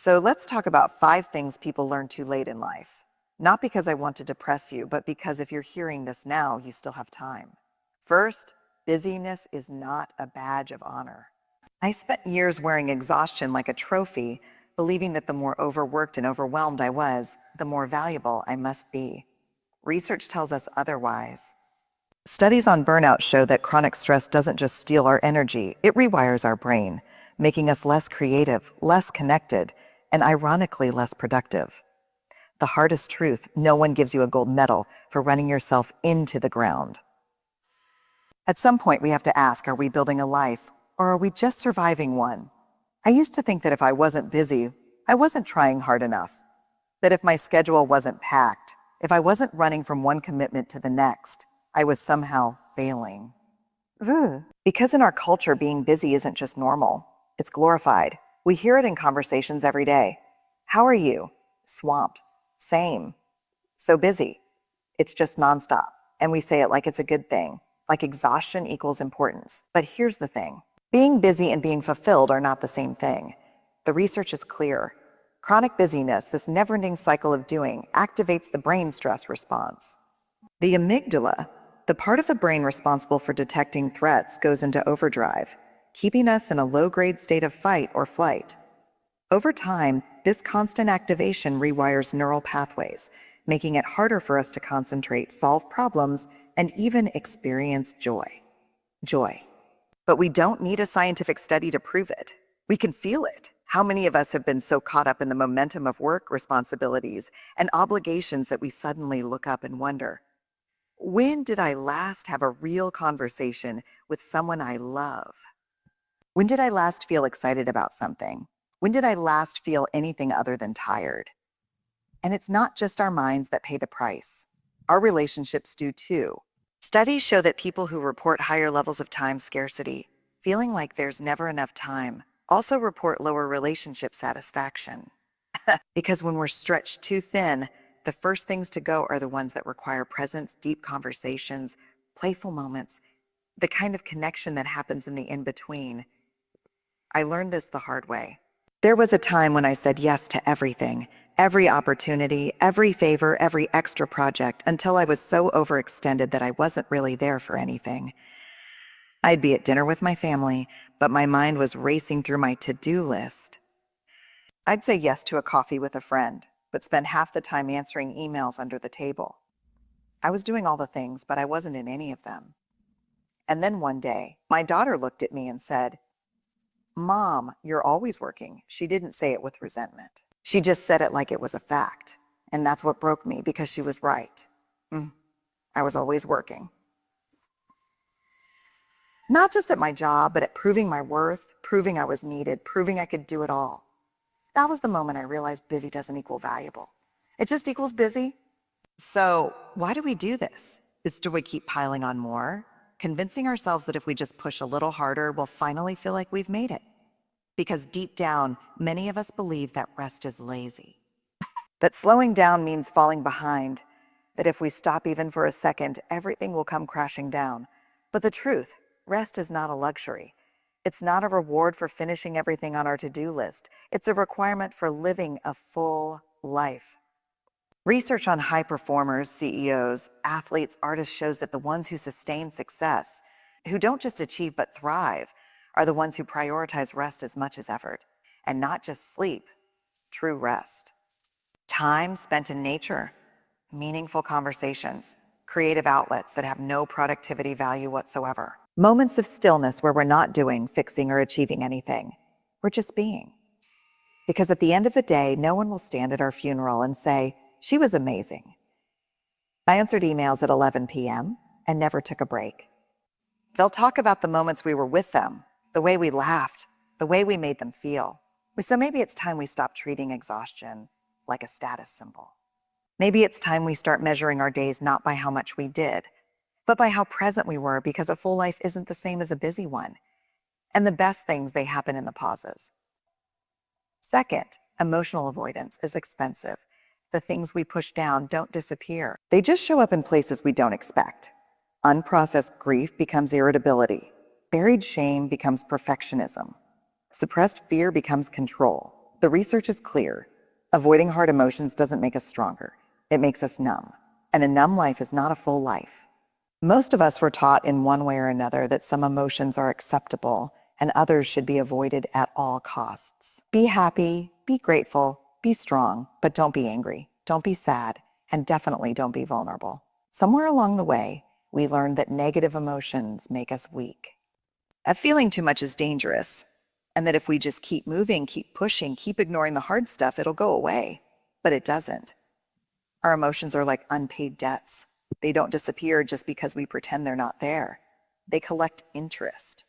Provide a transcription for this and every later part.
So let's talk about 5 things people learn too late in life. Not because I want to depress you, but because if you're hearing this now, you still have time. First, busyness is not a badge of honor. I spent years wearing exhaustion like a trophy, believing that the more overworked and overwhelmed I was, the more valuable I must be. Research tells us otherwise. Studies on burnout show that chronic stress doesn't just steal our energy, it rewires our brain, making us less creative, less connected, and ironically less productive. The hardest truth, no one gives you a gold medal for running yourself into the ground. At some point we have to ask, are we building a life, or are we just surviving one? I used to think that if I wasn't busy, I wasn't trying hard enough. That if my schedule wasn't packed, if I wasn't running from one commitment to the next, I was somehow failing. Because in our culture, being busy isn't just normal, it's glorified. We hear it in conversations every day. How are you? Swamped. Same. So busy. It's just nonstop. And we say it like it's a good thing, like exhaustion equals importance. But here's the thing. Being busy and being fulfilled are not the same thing. The research is clear. Chronic busyness, this never-ending cycle of doing, activates the brain stress response. The amygdala, the part of the brain responsible for detecting threats, goes into overdrive, keeping us in a low-grade state of fight or flight. Over time, this constant activation rewires neural pathways, making it harder for us to concentrate, solve problems, and even experience joy. Joy. But we don't need a scientific study to prove it. We can feel it. How many of us have been so caught up in the momentum of work responsibilities and obligations that we suddenly look up and wonder, when did I last have a real conversation with someone I love? When did I last feel excited about something? When did I last feel anything other than tired? And it's not just our minds that pay the price. Our relationships do too. Studies show that people who report higher levels of time scarcity, feeling like there's never enough time, also report lower relationship satisfaction. Because when we're stretched too thin, the first things to go are the ones that require presence, deep conversations, playful moments, the kind of connection that happens in the in-between. I learned this the hard way. There was a time when I said yes to everything, every opportunity, every favor, every extra project, until I was so overextended that I wasn't really there for anything. I'd be at dinner with my family, but my mind was racing through my to-do list. I'd say yes to a coffee with a friend, but spend half the time answering emails under the table. I was doing all the things, but I wasn't in any of them. And then one day, my daughter looked at me and said, "Mom, you're always working." She didn't say it with resentment. She just said it like it was a fact. And that's what broke me, because she was right. I was always working. Not just at my job, but at proving my worth, proving I was needed, proving I could do it all. That was the moment I realized busy doesn't equal valuable. It just equals busy. So why do we do this? Do we keep piling on more? Convincing ourselves that if we just push a little harder, we'll finally feel like we've made it. Because deep down, many of us believe that rest is lazy. That slowing down means falling behind. That if we stop even for a second, everything will come crashing down. But the truth, rest is not a luxury. It's not a reward for finishing everything on our to-do list. It's a requirement for living a full life. Research on high performers, CEOs, athletes, artists shows that the ones who sustain success, who don't just achieve but thrive, are the ones who prioritize rest as much as effort. And not just sleep, true rest. Time spent in nature, meaningful conversations, creative outlets that have no productivity value whatsoever. Moments of stillness where we're not doing, fixing, or achieving anything. We're just being. Because at the end of the day, no one will stand at our funeral and say, "She was amazing." I answered emails at 11 p.m. and never took a break. They'll talk about the moments we were with them, the way we laughed, the way we made them feel. So maybe it's time we stop treating exhaustion like a status symbol. Maybe it's time we start measuring our days not by how much we did, but by how present we were, because a full life isn't the same as a busy one. And the best things, they happen in the pauses. Second, emotional avoidance is expensive. The things we push down don't disappear. They just show up in places we don't expect. Unprocessed grief becomes irritability. Buried shame becomes perfectionism. Suppressed fear becomes control. The research is clear. Avoiding hard emotions doesn't make us stronger. It makes us numb. And a numb life is not a full life. Most of us were taught in one way or another that some emotions are acceptable and others should be avoided at all costs. Be happy, be grateful, be strong, but don't be angry, don't be sad, and definitely don't be vulnerable. Somewhere along the way, we learned that negative emotions make us weak. That feeling too much is dangerous, and that if we just keep moving, keep pushing, keep ignoring the hard stuff, it'll go away. But it doesn't. Our emotions are like unpaid debts. They don't disappear just because we pretend they're not there. They collect interest.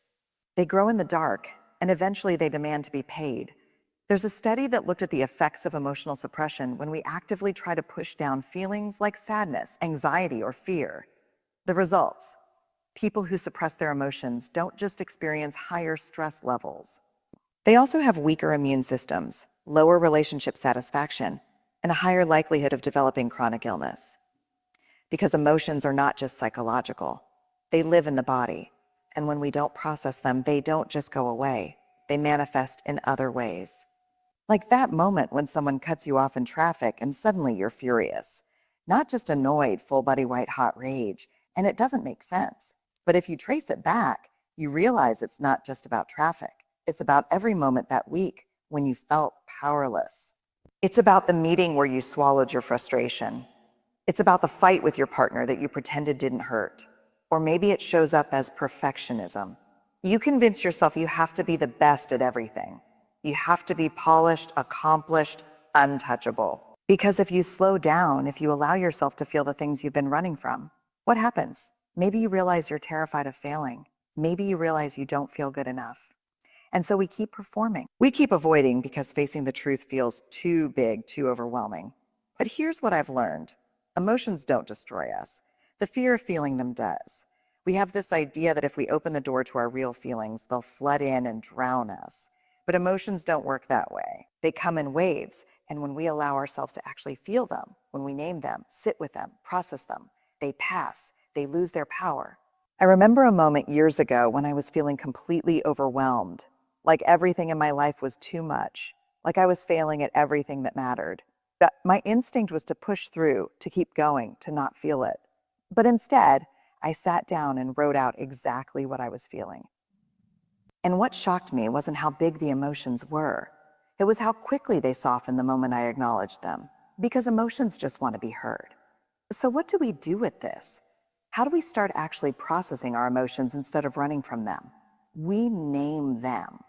They grow in the dark, and eventually they demand to be paid. There's a study that looked at the effects of emotional suppression when we actively try to push down feelings like sadness, anxiety, or fear. The results: people who suppress their emotions don't just experience higher stress levels. They also have weaker immune systems, lower relationship satisfaction, and a higher likelihood of developing chronic illness. Because emotions are not just psychological. They live in the body. And when we don't process them, they don't just go away. They manifest in other ways. Like that moment when someone cuts you off in traffic and suddenly you're furious. Not just annoyed, full-body white-hot rage. And it doesn't make sense. But if you trace it back, you realize it's not just about traffic. It's about every moment that week when you felt powerless. It's about the meeting where you swallowed your frustration. It's about the fight with your partner that you pretended didn't hurt. Or maybe it shows up as perfectionism. You convince yourself you have to be the best at everything. You have to be polished, accomplished, untouchable. Because if you slow down, if you allow yourself to feel the things you've been running from, what happens? Maybe you realize you're terrified of failing. Maybe you realize you don't feel good enough. And so we keep performing. We keep avoiding because facing the truth feels too big, too overwhelming. But here's what I've learned. Emotions don't destroy us. The fear of feeling them does. We have this idea that if we open the door to our real feelings, they'll flood in and drown us. But emotions don't work that way. They come in waves, and when we allow ourselves to actually feel them, when we name them, sit with them, process them, they pass, they lose their power. I remember a moment years ago when I was feeling completely overwhelmed, like everything in my life was too much, like I was failing at everything that mattered. That my instinct was to push through, to keep going, to not feel it. But instead, I sat down and wrote out exactly what I was feeling. And what shocked me wasn't how big the emotions were. It was how quickly they softened the moment I acknowledged them, because emotions just want to be heard. So what do we do with this? How do we start actually processing our emotions instead of running from them? We name them.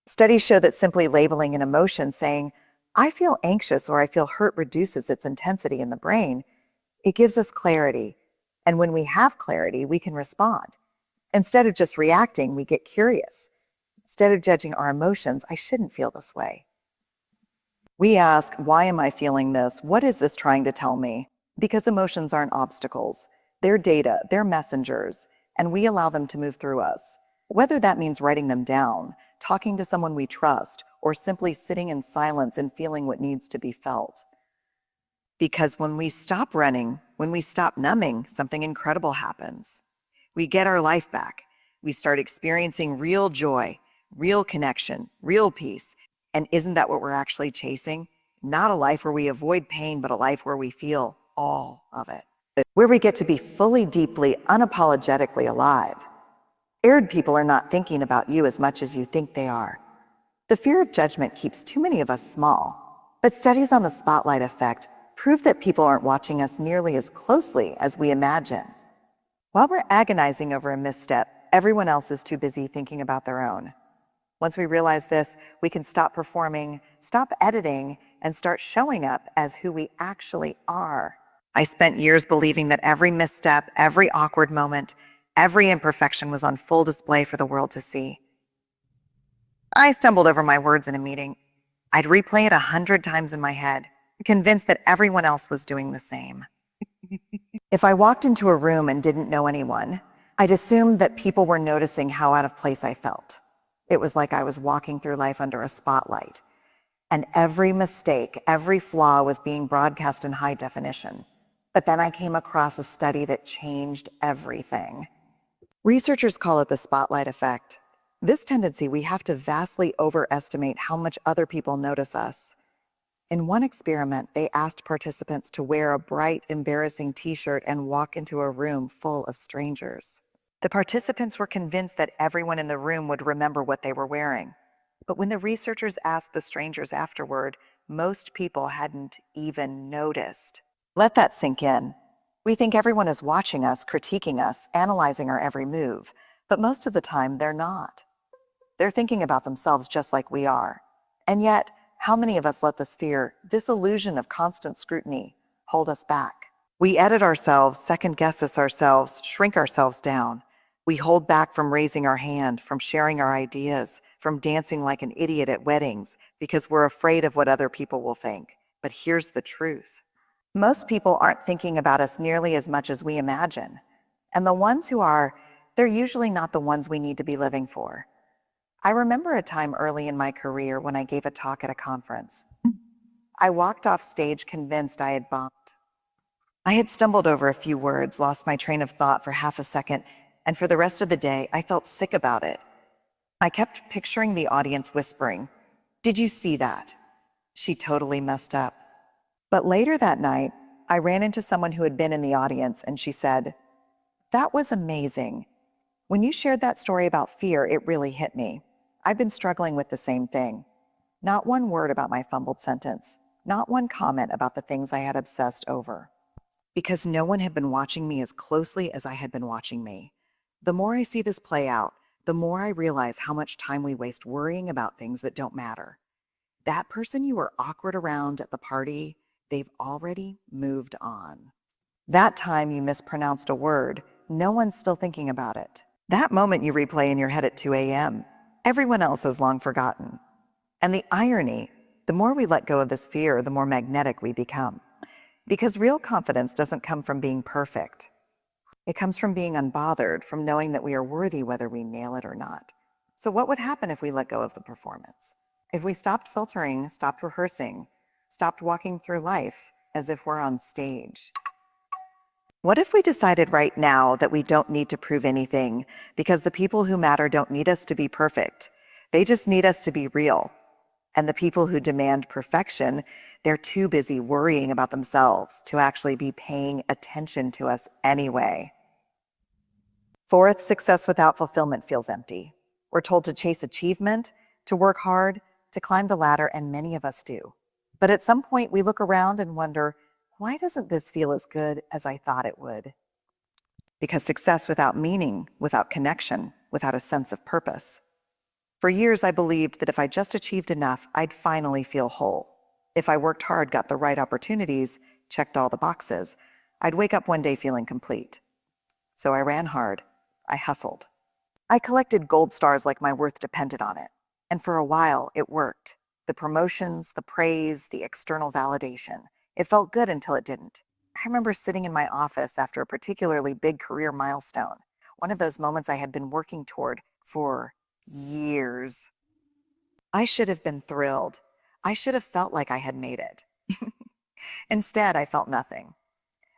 Studies show that simply labeling an emotion, saying, I feel anxious or I feel hurt, reduces its intensity in the brain. It gives us clarity. And when we have clarity, we can respond. Instead of just reacting, we get curious. Instead of judging our emotions, I shouldn't feel this way. We ask, why am I feeling this? What is this trying to tell me? Because emotions aren't obstacles. They're data, they're messengers, and we allow them to move through us. Whether that means writing them down, talking to someone we trust, or simply sitting in silence and feeling what needs to be felt. Because when we stop running, when we stop numbing, something incredible happens. We get our life back. We start experiencing real joy, real connection, real peace. And isn't that what we're actually chasing? Not a life where we avoid pain, but a life where we feel all of it. Where we get to be fully, deeply, unapologetically alive. Scared people are not thinking about you as much as you think they are. The fear of judgment keeps too many of us small. But studies on the spotlight effect prove that people aren't watching us nearly as closely as we imagine. While we're agonizing over a misstep, everyone else is too busy thinking about their own. Once we realize this, we can stop performing, stop editing, and start showing up as who we actually are. I spent years believing that every misstep, every awkward moment, every imperfection was on full display for the world to see. I stumbled over my words in a meeting. I'd replay it 100 times in my head, convinced that everyone else was doing the same. If I walked into a room and didn't know anyone, I'd assume that people were noticing how out of place I felt. It was like I was walking through life under a spotlight, and every mistake, every flaw was being broadcast in high definition. But then I came across a study that changed everything. Researchers call it the spotlight effect. This tendency, we have to vastly overestimate how much other people notice us. In one experiment, they asked participants to wear a bright, embarrassing t-shirt and walk into a room full of strangers. The participants were convinced that everyone in the room would remember what they were wearing. But when the researchers asked the strangers afterward, most people hadn't even noticed. Let that sink in. We think everyone is watching us, critiquing us, analyzing our every move, but most of the time they're not. They're thinking about themselves just like we are. And yet, how many of us let this fear, this illusion of constant scrutiny, hold us back? We edit ourselves, second-guess ourselves, shrink ourselves down. We hold back from raising our hand, from sharing our ideas, from dancing like an idiot at weddings, because we're afraid of what other people will think. But here's the truth. Most people aren't thinking about us nearly as much as we imagine. And the ones who are, they're usually not the ones we need to be living for. I remember a time early in my career when I gave a talk at a conference. I walked off stage convinced I had bombed. I had stumbled over a few words, lost my train of thought for half a second, and for the rest of the day, I felt sick about it. I kept picturing the audience whispering, "Did you see that? She totally messed up." But later that night, I ran into someone who had been in the audience, and she said, "That was amazing. When you shared that story about fear, it really hit me. I've been struggling with the same thing. Not one word about my fumbled sentence, not one comment about the things I had obsessed over. Because no one had been watching me as closely as I had been watching me. The more I see this play out, the more I realize how much time we waste worrying about things that don't matter. That person you were awkward around at the party, they've already moved on. That time you mispronounced a word, no one's still thinking about it. That moment you replay in your head at 2 a.m., everyone else has long forgotten. And the irony, the more we let go of this fear, the more magnetic we become. Because real confidence doesn't come from being perfect. It comes from being unbothered, from knowing that we are worthy whether we nail it or not. So what would happen if we let go of the performance? If we stopped filtering, stopped rehearsing, stopped walking through life as if we're on stage? What if we decided right now that we don't need to prove anything because the people who matter don't need us to be perfect. They just need us to be real. And the people who demand perfection, they're too busy worrying about themselves to actually be paying attention to us anyway. Fourth, success without fulfillment feels empty. We're told to chase achievement, to work hard, to climb the ladder, and many of us do. But at some point we look around and wonder, why doesn't this feel as good as I thought it would? Because success without meaning, without connection, without a sense of purpose. For years, I believed that if I just achieved enough, I'd finally feel whole. If I worked hard, got the right opportunities, checked all the boxes, I'd wake up one day feeling complete. So I ran hard. I hustled. I collected gold stars like my worth depended on it. And for a while, it worked. The promotions, the praise, the external validation. It felt good until it didn't. I remember sitting in my office after a particularly big career milestone, one of those moments I had been working toward for years. I should have been thrilled. I should have felt like I had made it. Instead, I felt nothing.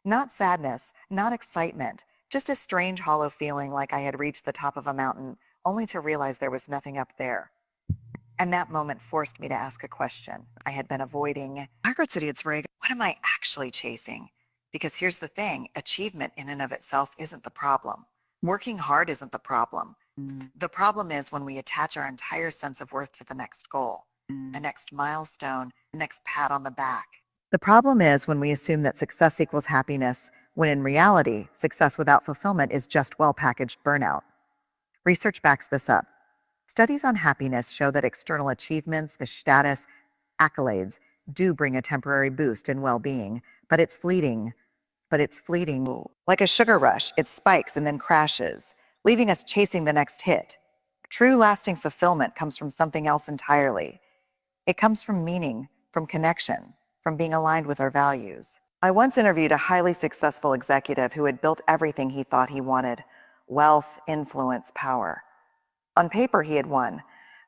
Not sadness, not excitement, just a strange hollow feeling like I had reached the top of a mountain, only to realize there was nothing up there. And that moment forced me to ask a question I had been avoiding. What am I actually chasing? Because here's the thing, achievement in and of itself isn't the problem. Working hard isn't the problem. The problem is when we attach our entire sense of worth to the next goal, the next milestone, the next pat on the back. The problem is when we assume that success equals happiness, when in reality, success without fulfillment is just well-packaged burnout. Research backs this up. Studies on happiness show that external achievements, the status, accolades, do bring a temporary boost in well-being, but it's fleeting. Like a sugar rush, it spikes and then crashes, leaving us chasing the next hit. True lasting fulfillment comes from something else entirely. It comes from meaning, from connection, from being aligned with our values. I once interviewed a highly successful executive who had built everything he thought he wanted: wealth, influence, power. On paper, he had won,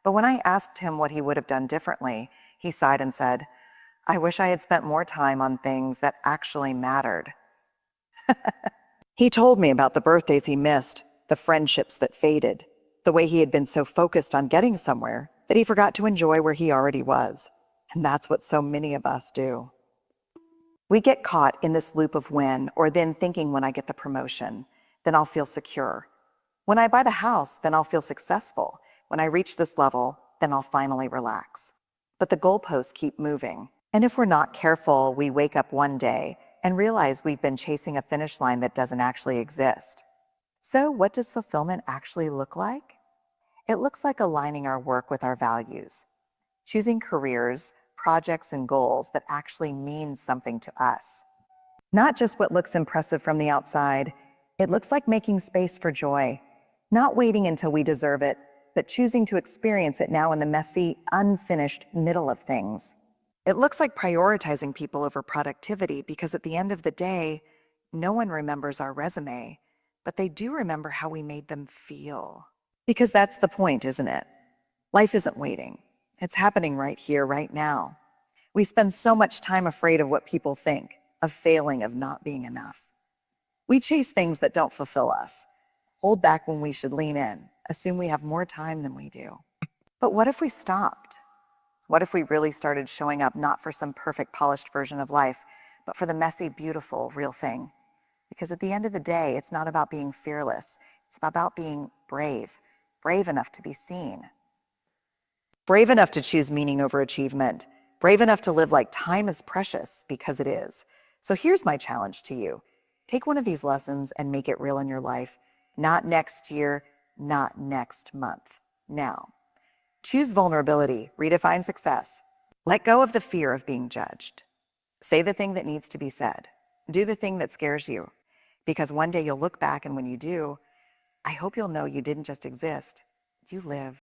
but when I asked him what he would have done differently, he sighed and said, "I wish I had spent more time on things that actually mattered." He told me about the birthdays he missed, the friendships that faded, The way he had been so focused on getting somewhere that he forgot to enjoy where he already was. And that's what so many of us do. We get caught in this loop of when or then, thinking when I get the promotion, then I'll feel secure. When I buy the house, then I'll feel successful. When I reach this level, then I'll finally relax. But the goalposts keep moving. And if we're not careful, we wake up one day and realize we've been chasing a finish line that doesn't actually exist. So what does fulfillment actually look like? It looks like aligning our work with our values, choosing careers, projects, and goals that actually mean something to us. Not just what looks impressive from the outside. It looks like making space for joy, not waiting until we deserve it, but choosing to experience it now in the messy, unfinished middle of things. It looks like prioritizing people over productivity, because at the end of the day, no one remembers our resume, but they do remember how we made them feel. Because that's the point, isn't it? Life isn't waiting. It's happening right here, right now. We spend so much time afraid of what people think, of failing, of not being enough. We chase things that don't fulfill us, hold back when we should lean in, assume we have more time than we do. But what if we stopped? What if we really started showing up not for some perfect, polished version of life, but for the messy, beautiful, real thing? Because at the end of the day, it's not about being fearless. It's about being brave, brave enough to be seen. Brave enough to choose meaning over achievement. Brave enough to live like time is precious, because it is. So here's my challenge to you. Take one of these lessons and make it real in your life. Not next year, not next month. Now. Choose vulnerability. Redefine success. Let go of the fear of being judged. Say the thing that needs to be said. Do the thing that scares you. Because one day you'll look back, and when you do, I hope you'll know you didn't just exist, you lived.